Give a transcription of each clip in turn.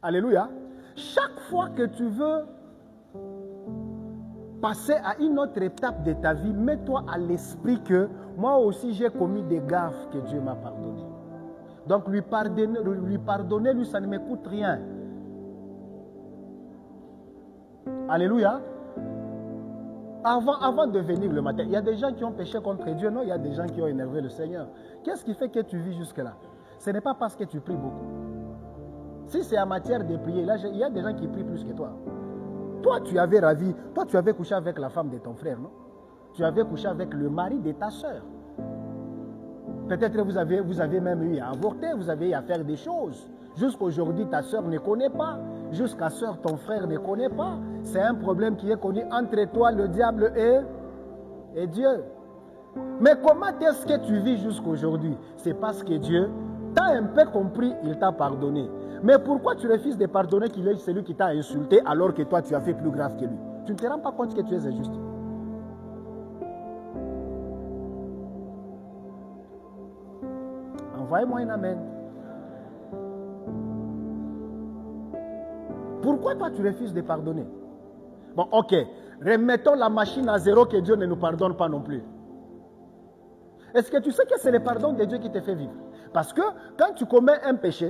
Alléluia. Chaque fois que tu veux passer à une autre étape de ta vie, mets-toi à l'esprit que moi aussi j'ai commis des gaffes que Dieu m'a pardonné. Donc lui pardonner, lui, ça ne me coûte rien. Alléluia. Avant de venir le matin, il y a des gens qui ont péché contre Dieu, non? Il y a des gens qui ont énervé le Seigneur. Qu'est-ce qui fait que tu vis jusque-là? Ce n'est pas parce que tu pries beaucoup. Si c'est en matière de prier, là, il y a des gens qui prient plus que toi. Toi, tu avais couché avec la femme de ton frère, non? Tu avais couché avec le mari de ta soeur. Peut-être vous avez même eu à avorter, vous avez eu à faire des choses. Jusqu'aujourd'hui, ta soeur ne connaît pas. Jusqu'à soeur, ton frère ne connaît pas. C'est un problème qui est connu entre toi, le diable et Dieu. Mais comment est-ce que tu vis jusqu'aujourd'hui? C'est parce que Dieu t'a un peu compris, il t'a pardonné. Mais pourquoi tu refuses de pardonner qu'il est celui qui t'a insulté alors que toi tu as fait plus grave que lui? Tu ne te rends pas compte que tu es injuste. Envoyez-moi un amen. Pourquoi toi tu refuses de pardonner? Bon, ok. Remettons la machine à zéro, que Dieu ne nous pardonne pas non plus. Est-ce que tu sais que c'est le pardon de Dieu qui te fait vivre? Parce que quand tu commets un péché,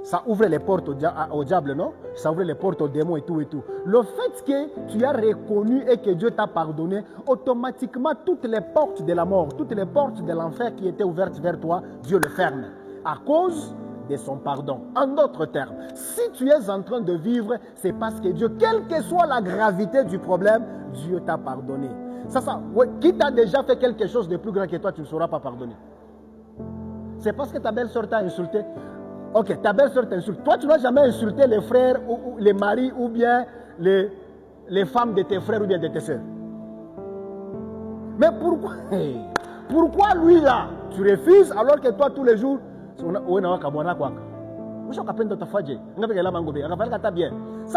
ça ouvre les portes au diable, non? Ça ouvre les portes aux démons et tout et tout. Le fait que tu as reconnu et que Dieu t'a pardonné, automatiquement, toutes les portes de la mort, toutes les portes de l'enfer qui étaient ouvertes vers toi, Dieu le ferme. À cause de son pardon. En d'autres termes, si tu es en train de vivre, c'est parce que Dieu, quelle que soit la gravité du problème, Dieu t'a pardonné. Qui t'a déjà fait quelque chose de plus grand que toi, tu ne sauras pas pardonner. C'est parce que ta belle-sœur t'a insulté. Ok, ta belle-sœur t'insulte. Toi, tu n'as jamais insulté les frères, ou les maris, ou bien les femmes de tes frères, ou bien de tes sœurs. Mais pourquoi lui là, tu refuses alors que toi, tous les jours, ça,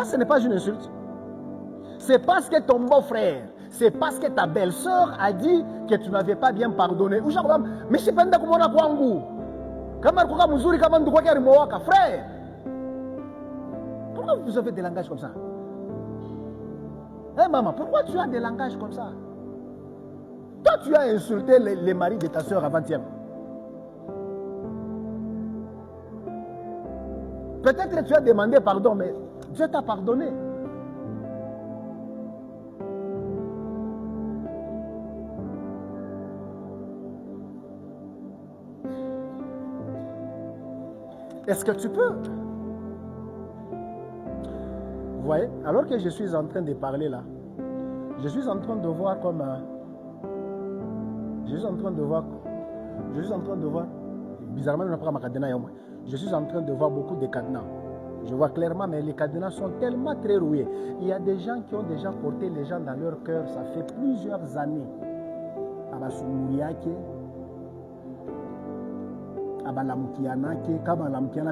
ce n'est pas une insulte. C'est parce que ton beau-frère, c'est parce que ta belle-sœur a dit que tu n'avais pas bien pardonné. Frère, pourquoi vous avez des langages comme ça? Maman, pourquoi tu as des langages comme ça? Toi, tu as insulté les maris de ta soeur avant-hier. Peut-être que tu as demandé pardon, mais Dieu t'a pardonné. Est-ce que tu peux? Vous voyez, alors que je suis en train de parler là, je suis en train de voir comme... je suis en train de voir... Bizarrement, je suis en train de voir beaucoup de cadenas. Je vois clairement, mais les cadenas sont tellement très rouillés. Il y a des gens qui ont déjà porté les gens dans leur cœur, ça fait plusieurs années.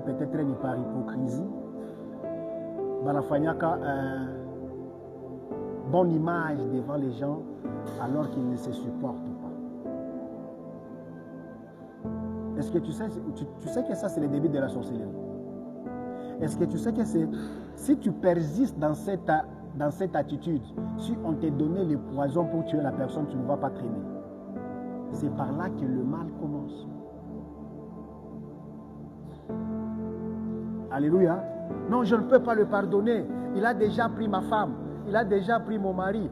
Peut-être par hypocrisie. Bonne image devant les gens alors qu'ils ne se supportent pas. Est-ce que tu sais que ça c'est le début de la sorcellerie? Est-ce que tu sais que si tu persistes dans cette attitude, si on t'a donné le poison pour tuer la personne, tu ne vas pas traîner. C'est par là que le mal commence. Alléluia. Non, je ne peux pas le pardonner. Il a déjà pris ma femme. Il a déjà pris mon mari.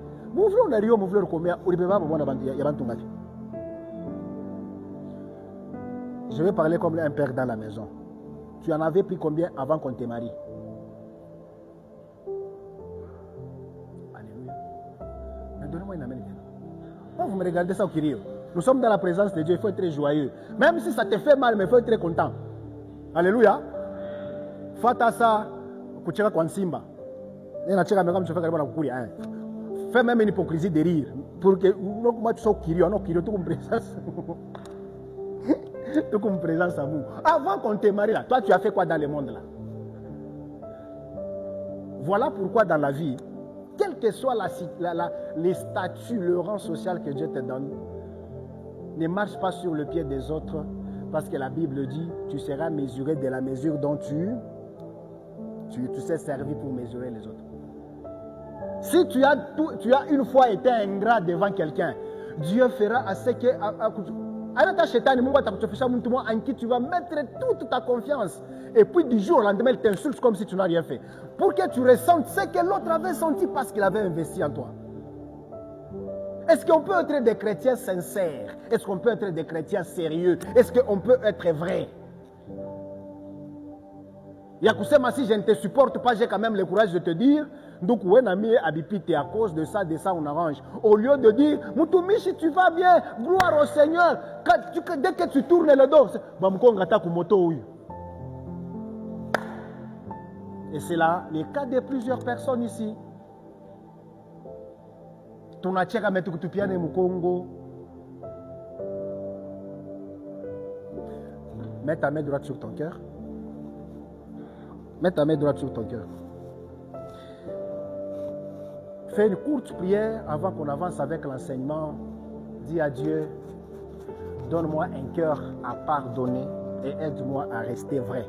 Je vais parler comme un père dans la maison. Tu en avais pris combien avant qu'on te marie? Alléluia. Mais donnez-moi une amène. Vous me regardez ça au Kyrio. Nous sommes dans la présence de Dieu, il faut être très joyeux. Même si ça te fait mal, mais il faut être très content. Alléluia. Fata ça, kucheka kwa nsimba. Fais même une hypocrisie de rire. Pour que moi tu sois au Kyrio, non Kyrio, tout comme présence. Tout comme présence à vous. Avant qu'on te marie là, toi tu as fait quoi dans le monde là? Voilà pourquoi dans la vie, quel que soit les statuts, le rang social que Dieu te donne, ne marche pas sur le pied des autres, parce que la Bible dit, tu seras mesuré de la mesure dont tu tu sais servir pour mesurer les autres. Si tu as une fois été ingrat devant quelqu'un, Dieu fera à ce que... en qui tu vas mettre toute ta confiance. Et puis du jour au lendemain, il t'insulte comme si tu n'as rien fait. Pour que tu ressentes ce que l'autre avait senti parce qu'il avait investi en toi. Est-ce qu'on peut être des chrétiens sincères? Est-ce qu'on peut être des chrétiens sérieux? Est-ce qu'on peut être vrai? Yakousema, si je ne te supporte pas, j'ai quand même le courage de te dire, donc Wenami Abipite, à cause de ça, on arrange. Au lieu de dire, Moutoumi, tu vas bien, gloire au Seigneur, dès que tu tournes le dos, et c'est là le cas de plusieurs personnes ici. Tunacheka metukutupiane Mukongo. Mets ta main droite sur ton cœur. Mets ta main droite sur ton cœur. Fais une courte prière avant qu'on avance avec l'enseignement. Dis à Dieu, donne-moi un cœur à pardonner et aide-moi à rester vrai.